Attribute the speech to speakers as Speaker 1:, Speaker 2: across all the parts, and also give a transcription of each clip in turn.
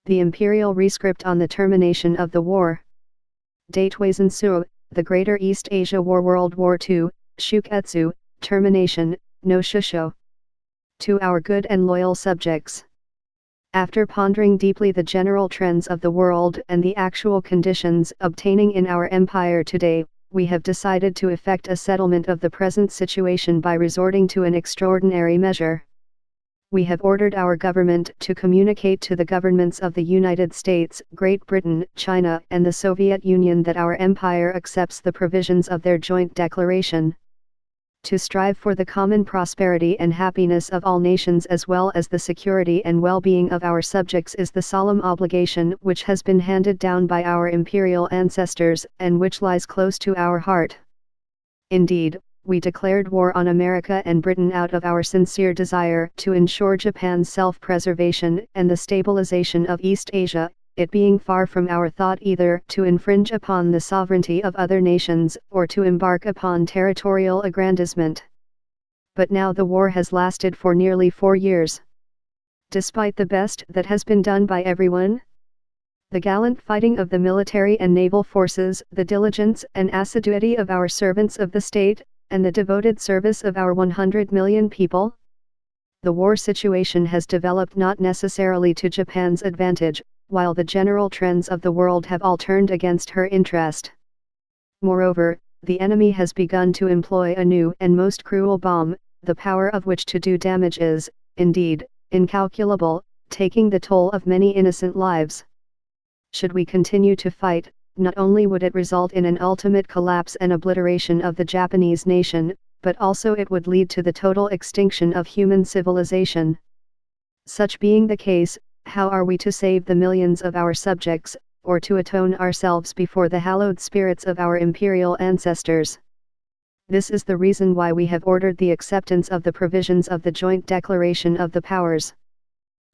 Speaker 1: The Imperial Rescript on the Termination of the War. Daitwaisen the Greater East Asia War World War II, Shuketsu, Termination, no Shusho. To our good and loyal subjects. After pondering deeply the general trends of the world and the actual conditions obtaining in our empire today, we have decided to effect a settlement of the present situation by resorting to an extraordinary measure. We have ordered our government to communicate to the governments of the United States, Great Britain, China, and the Soviet Union that our empire accepts the provisions of their joint declaration. To strive for the common prosperity and happiness of all nations as well as the security and well-being of our subjects is the solemn obligation which has been handed down by our imperial ancestors and which lies close to our heart. Indeed, we declared war on America and Britain out of our sincere desire to ensure Japan's self-preservation and the stabilization of East Asia, it being far from our thought either to infringe upon the sovereignty of other nations or to embark upon territorial aggrandizement. But now the war has lasted for nearly 4 years. Despite the best that has been done by everyone, the gallant fighting of the military and naval forces, the diligence and assiduity of our servants of the state, and the devoted service of our 100 million people, the war situation has developed not necessarily to Japan's advantage, while the general trends of the world have all turned against her interest. Moreover, the enemy has begun to employ a new and most cruel bomb, the power of which to do damage is, indeed, incalculable, taking the toll of many innocent lives. Should we continue to fight, not only would it result in an ultimate collapse and obliteration of the Japanese nation, but also it would lead to the total extinction of human civilization. Such being the case, how are we to save the millions of our subjects, or to atone ourselves before the hallowed spirits of our imperial ancestors? This is the reason why we have ordered the acceptance of the provisions of the Joint Declaration of the Powers.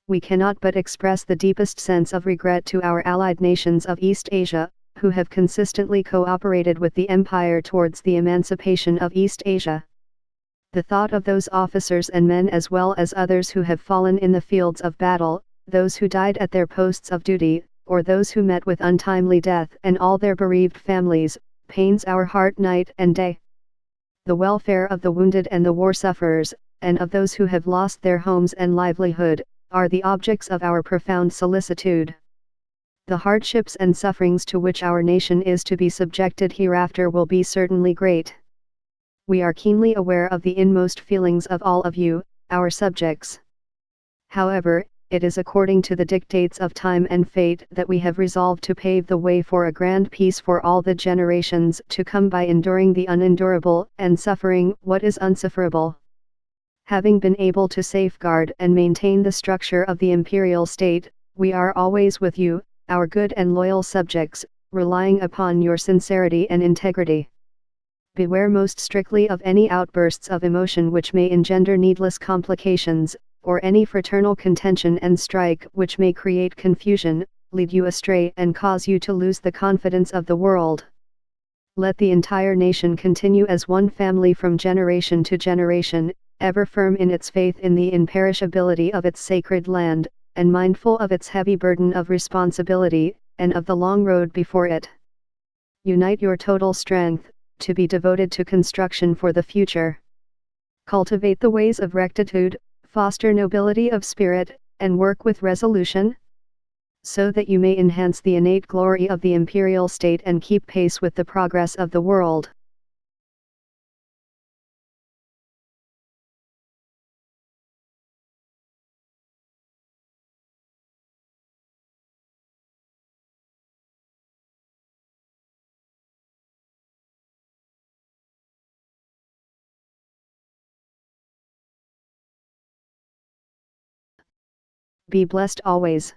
Speaker 1: We cannot but express the deepest sense of regret to our allied nations of East Asia, who have consistently cooperated with the Empire towards the emancipation of East Asia. The thought of those officers and men as well as others who have fallen in the fields of battle, those who died at their posts of duty, or those who met with untimely death and all their bereaved families, pains our heart night and day. The welfare of the wounded and the war sufferers, and of those who have lost their homes and livelihood, are the objects of our profound solicitude. The hardships and sufferings to which our nation is to be subjected hereafter will be certainly great. We are keenly aware of the inmost feelings of all of you, our subjects. However, it is according to the dictates of time and fate that we have resolved to pave the way for a grand peace for all the generations to come by enduring the unendurable and suffering what is unsufferable. Having been able to safeguard and maintain the structure of the imperial state, we are always with you, our good and loyal subjects, relying upon your sincerity and integrity. Beware most strictly of any outbursts of emotion which may engender needless complications, or any fraternal contention and strike which may create confusion, lead you astray and cause you to lose the confidence of the world. Let the entire nation continue as one family from generation to generation, ever firm in its faith in the imperishability of its sacred land, and mindful of its heavy burden of responsibility, and of the long road before it. Unite your total strength, to be devoted to construction for the future. Cultivate the ways of rectitude, foster nobility of spirit, and work with resolution, so that you may enhance the innate glory of the imperial state and keep pace with the progress of the world. Be blessed always.